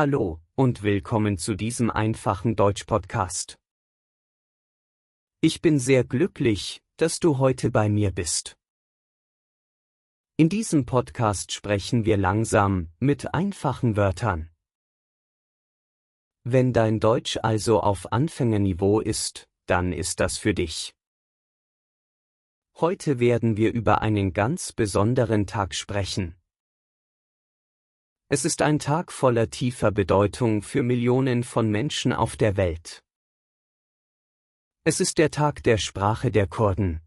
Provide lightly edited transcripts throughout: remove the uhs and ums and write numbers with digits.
Hallo und willkommen zu diesem einfachen Deutsch-Podcast. Ich bin sehr glücklich, dass du heute bei mir bist. In diesem Podcast sprechen wir langsam, mit einfachen Wörtern. Wenn dein Deutsch also auf Anfängerniveau ist, dann ist das für dich. Heute werden wir über einen ganz besonderen Tag sprechen. Es ist ein Tag voller tiefer Bedeutung für Millionen von Menschen auf der Welt. Es ist der Tag der Sprache der Kurden.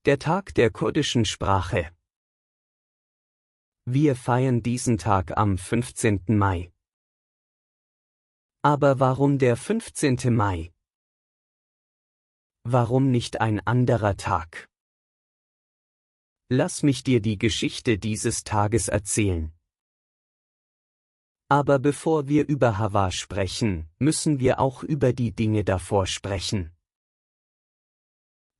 Der Tag der kurdischen Sprache. Wir feiern diesen Tag am 15. Mai. Aber warum der 15. Mai? Warum nicht ein anderer Tag? Lass mich dir die Geschichte dieses Tages erzählen. Aber bevor wir über Hawa sprechen, müssen wir auch über die Dinge davor sprechen.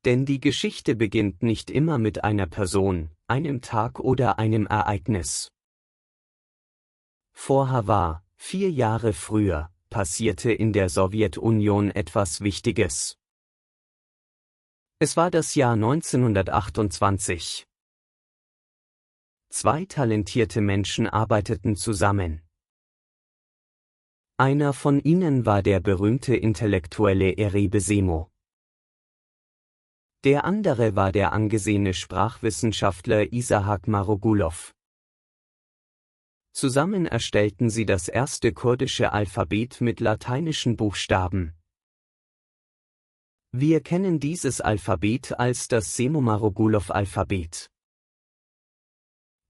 Denn die Geschichte beginnt nicht immer mit einer Person, einem Tag oder einem Ereignis. Vor Hawa, 4 Jahre früher, passierte in der Sowjetunion etwas Wichtiges. Es war das Jahr 1928. 2 talentierte Menschen arbeiteten zusammen. Einer von ihnen war der berühmte Intellektuelle Erebe Semo. Der andere war der angesehene Sprachwissenschaftler Isahak Marogulov. Zusammen erstellten sie das erste kurdische Alphabet mit lateinischen Buchstaben. Wir kennen dieses Alphabet als das Semo-Marogulov-Alphabet.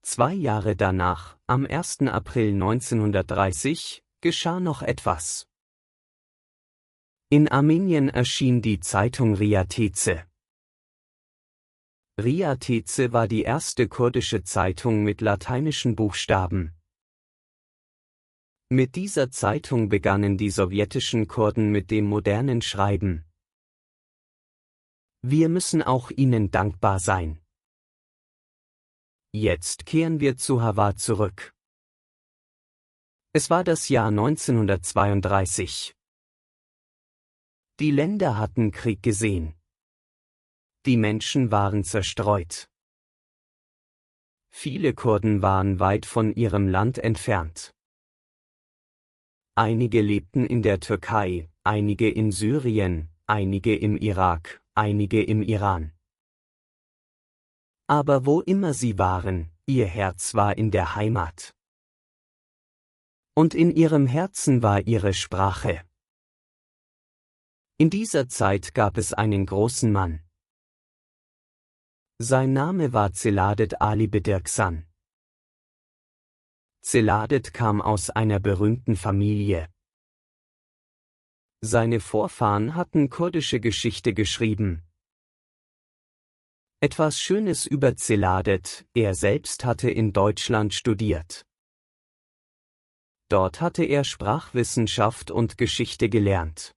2 Jahre danach, am 1. April 1930, geschah noch etwas. In Armenien erschien die Zeitung Ria Teze. Ria Teze war die erste kurdische Zeitung mit lateinischen Buchstaben. Mit dieser Zeitung begannen die sowjetischen Kurden mit dem modernen Schreiben. Wir müssen auch ihnen dankbar sein. Jetzt kehren wir zu Hawa zurück. Es war das Jahr 1932. Die Länder hatten Krieg gesehen. Die Menschen waren zerstreut. Viele Kurden waren weit von ihrem Land entfernt. Einige lebten in der Türkei, einige in Syrien, einige im Irak, einige im Iran. Aber wo immer sie waren, ihr Herz war in der Heimat. Und in ihrem Herzen war ihre Sprache. In dieser Zeit gab es einen großen Mann. Sein Name war Celadet Ali Bedirxan. Celadet kam aus einer berühmten Familie. Seine Vorfahren hatten kurdische Geschichte geschrieben. Etwas Schönes über Celadet: er selbst hatte in Deutschland studiert. Dort hatte er Sprachwissenschaft und Geschichte gelernt.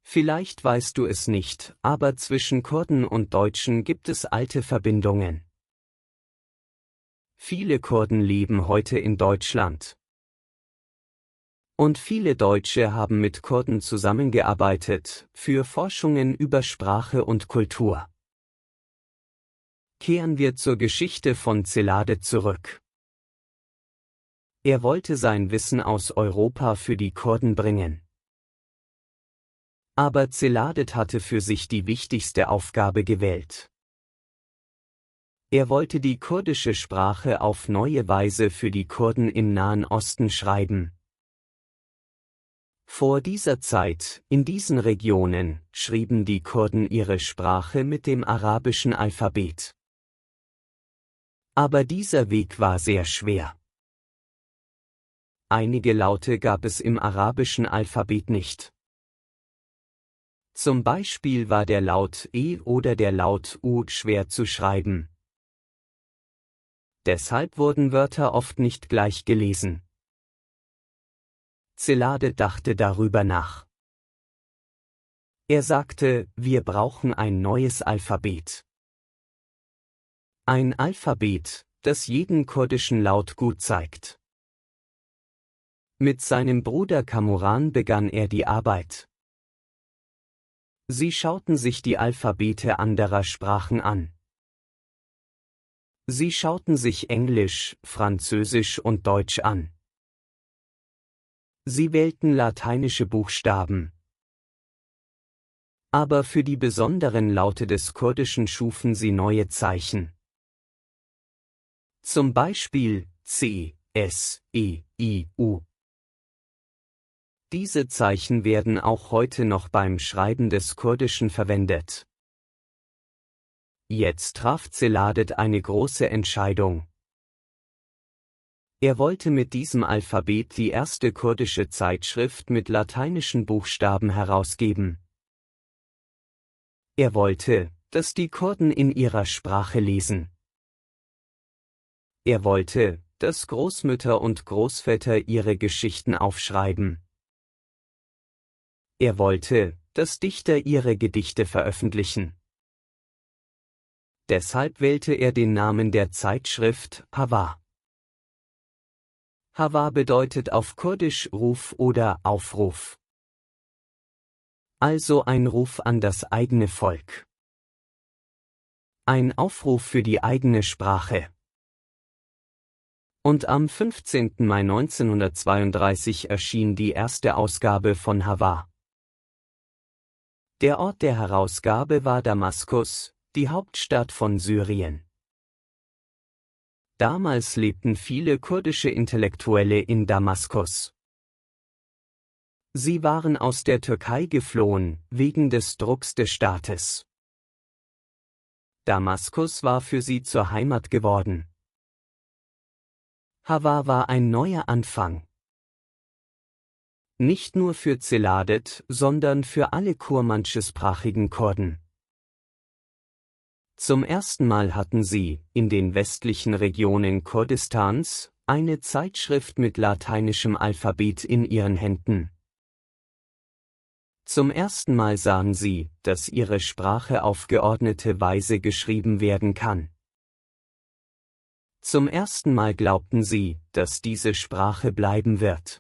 Vielleicht weißt du es nicht, aber zwischen Kurden und Deutschen gibt es alte Verbindungen. Viele Kurden leben heute in Deutschland. Und viele Deutsche haben mit Kurden zusammengearbeitet, für Forschungen über Sprache und Kultur. Kehren wir zur Geschichte von Celadet zurück. Er wollte sein Wissen aus Europa für die Kurden bringen. Aber Celadet hatte für sich die wichtigste Aufgabe gewählt. Er wollte die kurdische Sprache auf neue Weise für die Kurden im Nahen Osten schreiben. Vor dieser Zeit, in diesen Regionen, schrieben die Kurden ihre Sprache mit dem arabischen Alphabet. Aber dieser Weg war sehr schwer. Einige Laute gab es im arabischen Alphabet nicht. Zum Beispiel war der Laut E oder der Laut U schwer zu schreiben. Deshalb wurden Wörter oft nicht gleich gelesen. Celadet dachte darüber nach. Er sagte, wir brauchen ein neues Alphabet. Ein Alphabet, das jeden kurdischen Laut gut zeigt. Mit seinem Bruder Kamuran begann er die Arbeit. Sie schauten sich die Alphabete anderer Sprachen an. Sie schauten sich Englisch, Französisch und Deutsch an. Sie wählten lateinische Buchstaben. Aber für die besonderen Laute des Kurdischen schufen sie neue Zeichen. Zum Beispiel C, S, E, I, U. Diese Zeichen werden auch heute noch beim Schreiben des Kurdischen verwendet. Jetzt traf Celadet eine große Entscheidung. Er wollte mit diesem Alphabet die erste kurdische Zeitschrift mit lateinischen Buchstaben herausgeben. Er wollte, dass die Kurden in ihrer Sprache lesen. Er wollte, dass Großmütter und Großväter ihre Geschichten aufschreiben. Er wollte, dass Dichter ihre Gedichte veröffentlichen. Deshalb wählte er den Namen der Zeitschrift Hava. Hava bedeutet auf Kurdisch Ruf oder Aufruf. Also ein Ruf an das eigene Volk. Ein Aufruf für die eigene Sprache. Und am 15. Mai 1932 erschien die erste Ausgabe von Hava. Der Ort der Herausgabe war Damaskus, die Hauptstadt von Syrien. Damals lebten viele kurdische Intellektuelle in Damaskus. Sie waren aus der Türkei geflohen, wegen des Drucks des Staates. Damaskus war für sie zur Heimat geworden. Hava war ein neuer Anfang. Nicht nur für Celadet, sondern für alle kurmanschsprachigen Kurden. Zum ersten Mal hatten sie, in den westlichen Regionen Kurdistans, eine Zeitschrift mit lateinischem Alphabet in ihren Händen. Zum ersten Mal sahen sie, dass ihre Sprache auf geordnete Weise geschrieben werden kann. Zum ersten Mal glaubten sie, dass diese Sprache bleiben wird.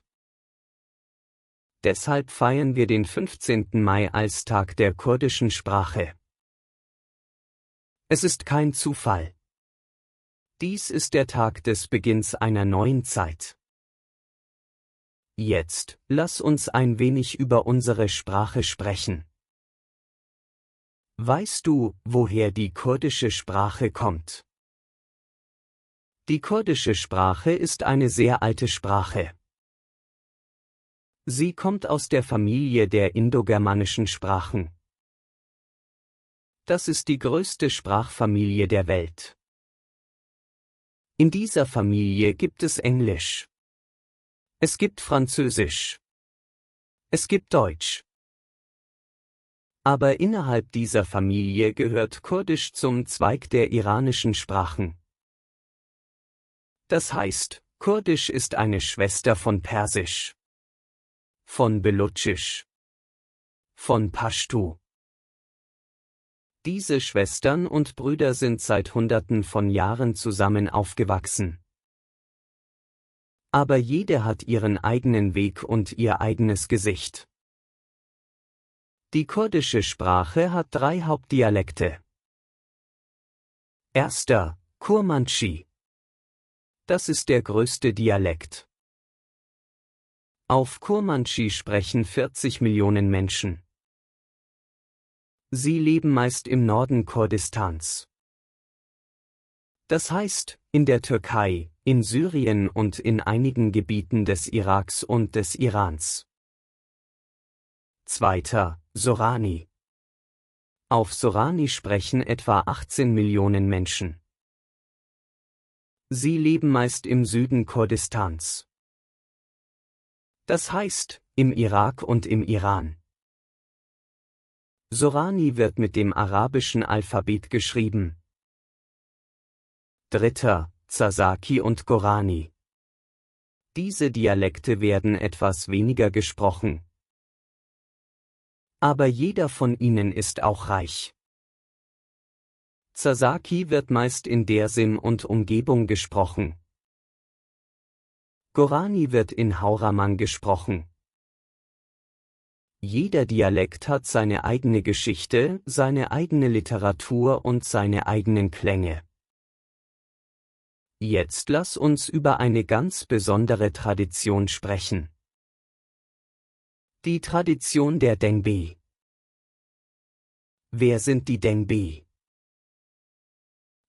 Deshalb feiern wir den 15. Mai als Tag der kurdischen Sprache. Es ist kein Zufall. Dies ist der Tag des Beginns einer neuen Zeit. Jetzt, lass uns ein wenig über unsere Sprache sprechen. Weißt du, woher die kurdische Sprache kommt? Die kurdische Sprache ist eine sehr alte Sprache. Sie kommt aus der Familie der indogermanischen Sprachen. Das ist die größte Sprachfamilie der Welt. In dieser Familie gibt es Englisch. Es gibt Französisch. Es gibt Deutsch. Aber innerhalb dieser Familie gehört Kurdisch zum Zweig der iranischen Sprachen. Das heißt, Kurdisch ist eine Schwester von Persisch, von Belutschisch, von Pashtu. Diese Schwestern und Brüder sind seit Hunderten von Jahren zusammen aufgewachsen. Aber jede hat ihren eigenen Weg und ihr eigenes Gesicht. Die kurdische Sprache hat 3 Hauptdialekte. Erster, Kurmandschi. Das ist der größte Dialekt. Auf Kurmandschi sprechen 40 Millionen Menschen. Sie leben meist im Norden Kurdistans. Das heißt, in der Türkei, in Syrien und in einigen Gebieten des Iraks und des Irans. Zweiter, Sorani. Auf Sorani sprechen etwa 18 Millionen Menschen. Sie leben meist im Süden Kurdistans. Das heißt, im Irak und im Iran. Sorani wird mit dem arabischen Alphabet geschrieben. Dritter, Zazaki und Gorani. Diese Dialekte werden etwas weniger gesprochen. Aber jeder von ihnen ist auch reich. Zazaki wird meist in Dersim und Umgebung gesprochen. Gorani wird in Hauraman gesprochen. Jeder Dialekt hat seine eigene Geschichte, seine eigene Literatur und seine eigenen Klänge. Jetzt lass uns über eine ganz besondere Tradition sprechen. Die Tradition der Dengbe. Wer sind die Dengbe?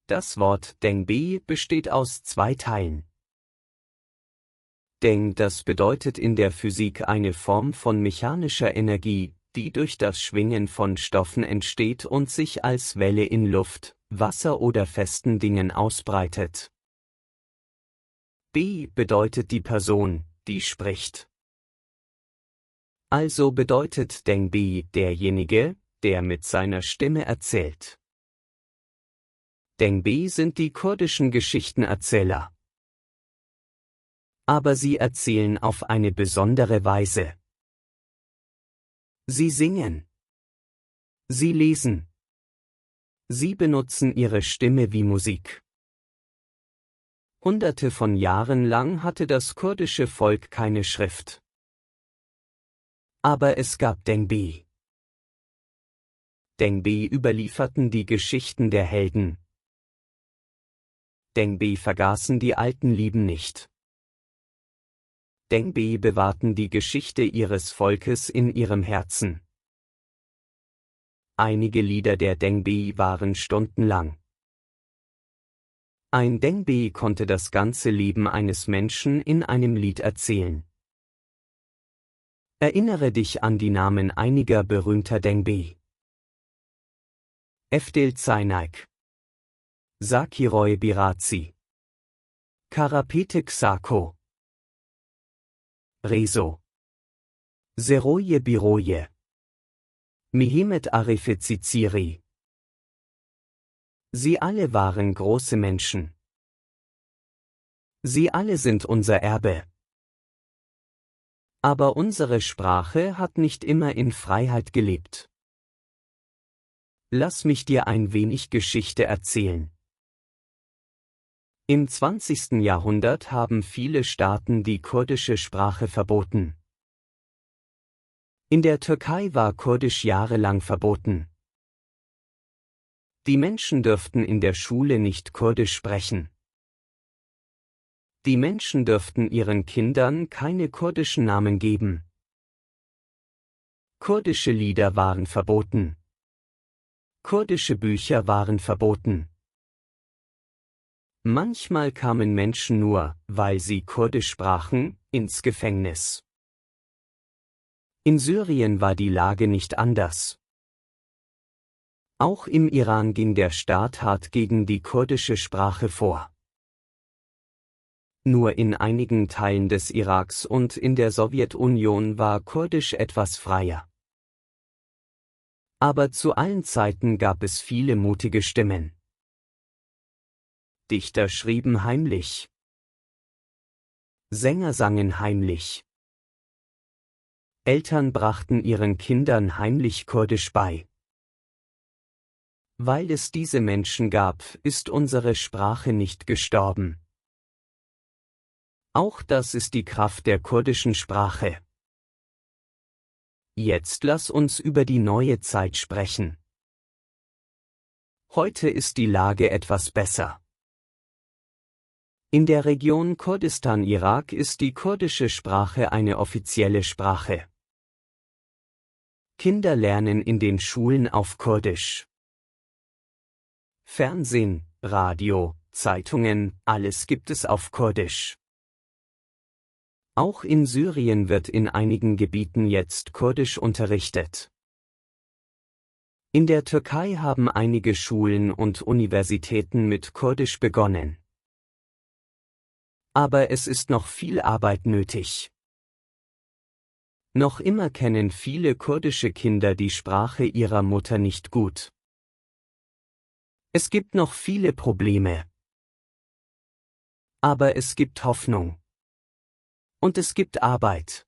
Das Wort Dengbe besteht aus 2 Teilen. Deng, das bedeutet in der Physik eine Form von mechanischer Energie, die durch das Schwingen von Stoffen entsteht und sich als Welle in Luft, Wasser oder festen Dingen ausbreitet. Be bedeutet die Person, die spricht. Also bedeutet Dengbe derjenige, der mit seiner Stimme erzählt. Dengbe sind die kurdischen Geschichtenerzähler. Aber sie erzählen auf eine besondere Weise. Sie singen. Sie lesen. Sie benutzen ihre Stimme wie Musik. Hunderte von Jahren lang hatte das kurdische Volk keine Schrift. Aber es gab Dengbe. Dengbe überlieferten die Geschichten der Helden. Dengbe vergaßen die alten Lieben nicht. Dengbe bewahrten die Geschichte ihres Volkes in ihrem Herzen. Einige Lieder der Dengbe waren stundenlang. Ein Dengbe konnte das ganze Leben eines Menschen in einem Lied erzählen. Erinnere dich an die Namen einiger berühmter Dengbe. Efdel Zeynep, Zakiroy Birazi, Karapetek Sako, Rezo, Zeroye Biroye, Mehmet Arife Ziziri. Sie alle waren große Menschen. Sie alle sind unser Erbe. Aber unsere Sprache hat nicht immer in Freiheit gelebt. Lass mich dir ein wenig Geschichte erzählen. Im 20. Jahrhundert haben viele Staaten die kurdische Sprache verboten. In der Türkei war Kurdisch jahrelang verboten. Die Menschen dürften in der Schule nicht Kurdisch sprechen. Die Menschen dürften ihren Kindern keine kurdischen Namen geben. Kurdische Lieder waren verboten. Kurdische Bücher waren verboten. Manchmal kamen Menschen nur, weil sie Kurdisch sprachen, ins Gefängnis. In Syrien war die Lage nicht anders. Auch im Iran ging der Staat hart gegen die kurdische Sprache vor. Nur in einigen Teilen des Iraks und in der Sowjetunion war Kurdisch etwas freier. Aber zu allen Zeiten gab es viele mutige Stimmen. Dichter schrieben heimlich. Sänger sangen heimlich. Eltern brachten ihren Kindern heimlich Kurdisch bei. Weil es diese Menschen gab, ist unsere Sprache nicht gestorben. Auch das ist die Kraft der kurdischen Sprache. Jetzt lass uns über die neue Zeit sprechen. Heute ist die Lage etwas besser. In der Region Kurdistan Irak ist die kurdische Sprache eine offizielle Sprache. Kinder lernen in den Schulen auf Kurdisch. Fernsehen, Radio, Zeitungen, alles gibt es auf Kurdisch. Auch in Syrien wird in einigen Gebieten jetzt Kurdisch unterrichtet. In der Türkei haben einige Schulen und Universitäten mit Kurdisch begonnen. Aber es ist noch viel Arbeit nötig. Noch immer kennen viele kurdische Kinder die Sprache ihrer Mutter nicht gut. Es gibt noch viele Probleme. Aber es gibt Hoffnung. Und es gibt Arbeit.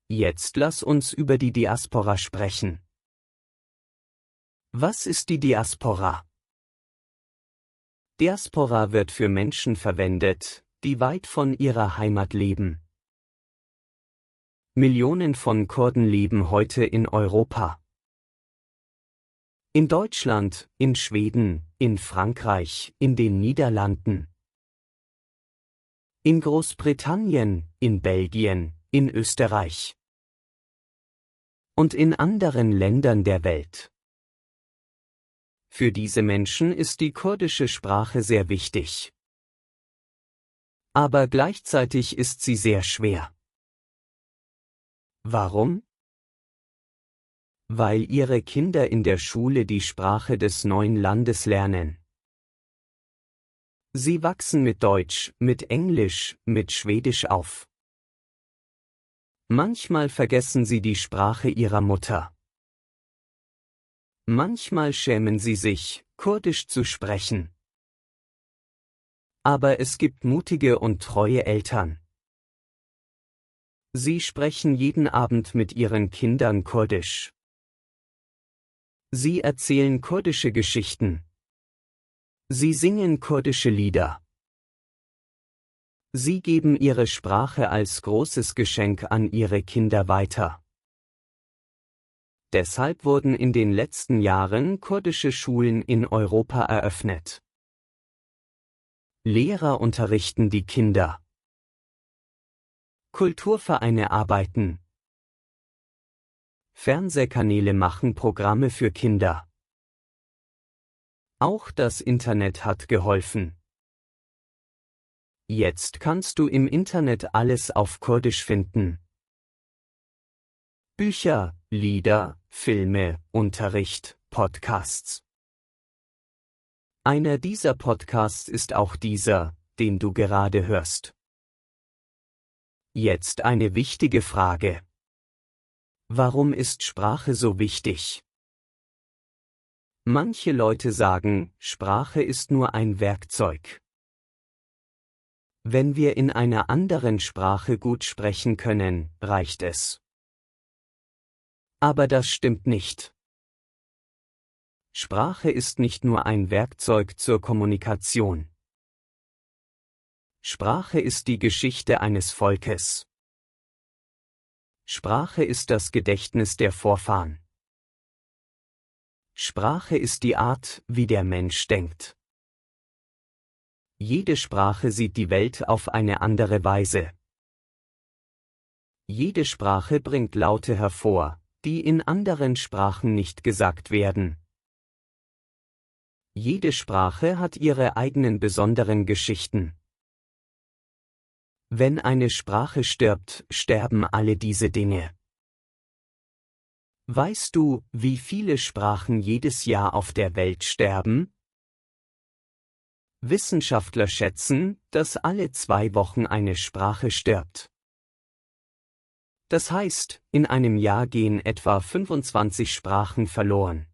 Jetzt lass uns über die Diaspora sprechen. Was ist die Diaspora? Diaspora wird für Menschen verwendet, die weit von ihrer Heimat leben. Millionen von Kurden leben heute in Europa. In Deutschland, in Schweden, in Frankreich, in den Niederlanden. In Großbritannien, in Belgien, in Österreich. Und in anderen Ländern der Welt. Für diese Menschen ist die kurdische Sprache sehr wichtig. Aber gleichzeitig ist sie sehr schwer. Warum? Weil ihre Kinder in der Schule die Sprache des neuen Landes lernen. Sie wachsen mit Deutsch, mit Englisch, mit Schwedisch auf. Manchmal vergessen sie die Sprache ihrer Mutter. Manchmal schämen sie sich, Kurdisch zu sprechen. Aber es gibt mutige und treue Eltern. Sie sprechen jeden Abend mit ihren Kindern Kurdisch. Sie erzählen kurdische Geschichten. Sie singen kurdische Lieder. Sie geben ihre Sprache als großes Geschenk an ihre Kinder weiter. Deshalb wurden in den letzten Jahren kurdische Schulen in Europa eröffnet. Lehrer unterrichten die Kinder. Kulturvereine arbeiten. Fernsehkanäle machen Programme für Kinder. Auch das Internet hat geholfen. Jetzt kannst du im Internet alles auf Kurdisch finden. Bücher, Lieder, Filme, Unterricht, Podcasts. Einer dieser Podcasts ist auch dieser, den du gerade hörst. Jetzt eine wichtige Frage. Warum ist Sprache so wichtig? Manche Leute sagen, Sprache ist nur ein Werkzeug. Wenn wir in einer anderen Sprache gut sprechen können, reicht es. Aber das stimmt nicht. Sprache ist nicht nur ein Werkzeug zur Kommunikation. Sprache ist die Geschichte eines Volkes. Sprache ist das Gedächtnis der Vorfahren. Sprache ist die Art, wie der Mensch denkt. Jede Sprache sieht die Welt auf eine andere Weise. Jede Sprache bringt Laute hervor, die in anderen Sprachen nicht gesagt werden. Jede Sprache hat ihre eigenen besonderen Geschichten. Wenn eine Sprache stirbt, sterben alle diese Dinge. Weißt du, wie viele Sprachen jedes Jahr auf der Welt sterben? Wissenschaftler schätzen, dass alle 2 Wochen eine Sprache stirbt. Das heißt, in einem Jahr gehen etwa 25 Sprachen verloren.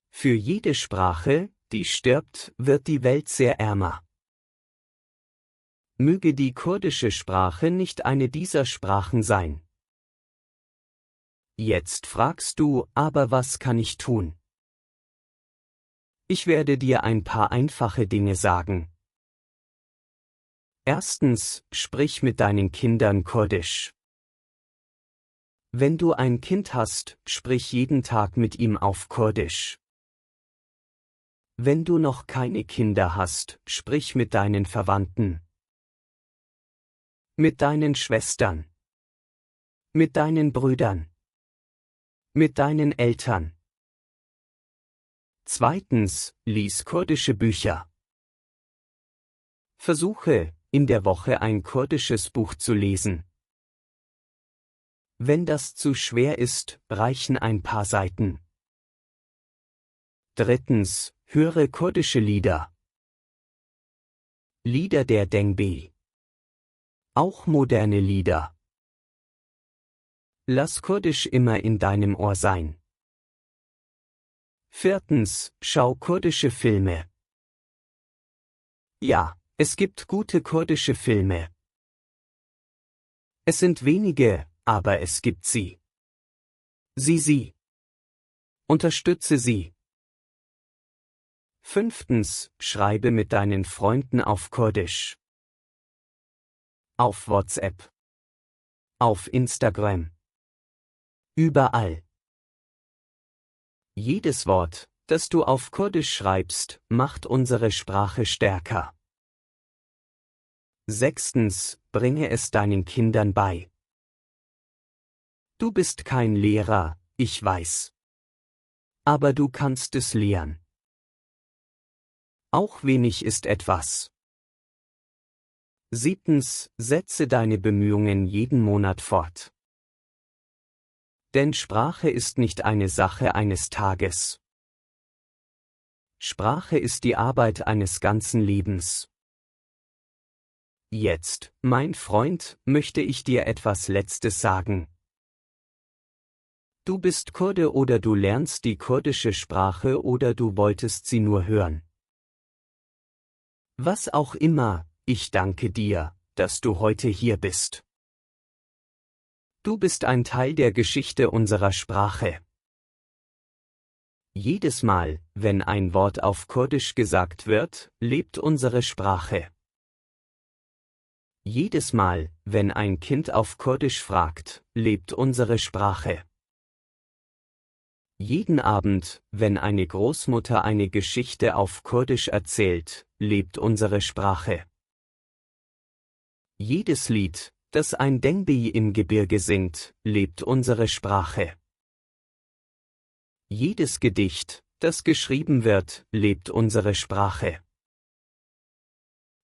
Für jede Sprache, die stirbt, wird die Welt sehr ärmer. Möge die kurdische Sprache nicht eine dieser Sprachen sein. Jetzt fragst du, aber was kann ich tun? Ich werde dir ein paar einfache Dinge sagen. Erstens, sprich mit deinen Kindern Kurdisch. Wenn du ein Kind hast, sprich jeden Tag mit ihm auf Kurdisch. Wenn du noch keine Kinder hast, sprich mit deinen Verwandten. Mit deinen Schwestern. Mit deinen Brüdern. Mit deinen Eltern. Zweitens, lies kurdische Bücher. Versuche, in der Woche ein kurdisches Buch zu lesen. Wenn das zu schwer ist, reichen ein paar Seiten. Drittens, höre kurdische Lieder. Lieder der Dengbe. Auch moderne Lieder. Lass Kurdisch immer in deinem Ohr sein. Viertens, schau kurdische Filme. Ja, es gibt gute kurdische Filme. Es sind wenige, aber es gibt sie. Sieh sie. Unterstütze sie. 5. Schreibe mit deinen Freunden auf Kurdisch. Auf WhatsApp. Auf Instagram. Überall. Jedes Wort, das du auf Kurdisch schreibst, macht unsere Sprache stärker. 6. Bringe es deinen Kindern bei. Du bist kein Lehrer, ich weiß. Aber du kannst es lehren. Auch wenig ist etwas. 7. Setze deine Bemühungen jeden Monat fort. Denn Sprache ist nicht eine Sache eines Tages. Sprache ist die Arbeit eines ganzen Lebens. Jetzt, mein Freund, möchte ich dir etwas Letztes sagen. Du bist Kurde oder du lernst die kurdische Sprache oder du wolltest sie nur hören. Was auch immer, ich danke dir, dass du heute hier bist. Du bist ein Teil der Geschichte unserer Sprache. Jedes Mal, wenn ein Wort auf Kurdisch gesagt wird, lebt unsere Sprache. Jedes Mal, wenn ein Kind auf Kurdisch fragt, lebt unsere Sprache. Jeden Abend, wenn eine Großmutter eine Geschichte auf Kurdisch erzählt, lebt unsere Sprache. Jedes Lied, das ein Dengbi im Gebirge singt, lebt unsere Sprache. Jedes Gedicht, das geschrieben wird, lebt unsere Sprache.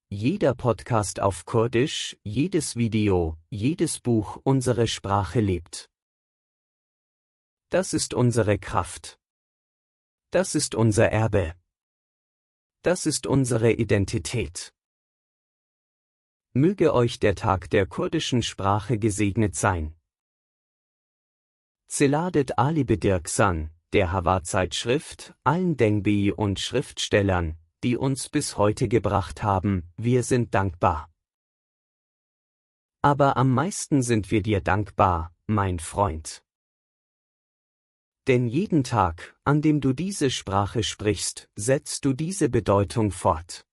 Jeder Podcast auf Kurdisch, jedes Video, jedes Buch, unsere Sprache lebt. Das ist unsere Kraft. Das ist unser Erbe. Das ist unsere Identität. Möge euch der Tag der kurdischen Sprache gesegnet sein. Seladet Ali Bedirksan, der Hava-Zeitschrift, allen Dengbi und Schriftstellern, die uns bis heute gebracht haben, wir sind dankbar. Aber am meisten sind wir dir dankbar, mein Freund. Denn jeden Tag, an dem du diese Sprache sprichst, setzt du diese Bedeutung fort.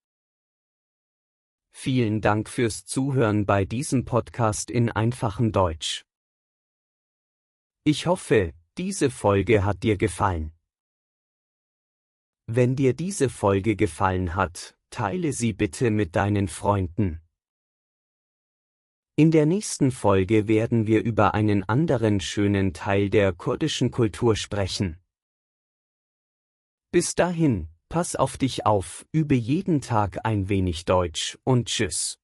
Vielen Dank fürs Zuhören bei diesem Podcast in einfachem Deutsch. Ich hoffe, diese Folge hat dir gefallen. Wenn dir diese Folge gefallen hat, teile sie bitte mit deinen Freunden. In der nächsten Folge werden wir über einen anderen schönen Teil der kurdischen Kultur sprechen. Bis dahin, pass auf dich auf, übe jeden Tag ein wenig Deutsch und tschüss.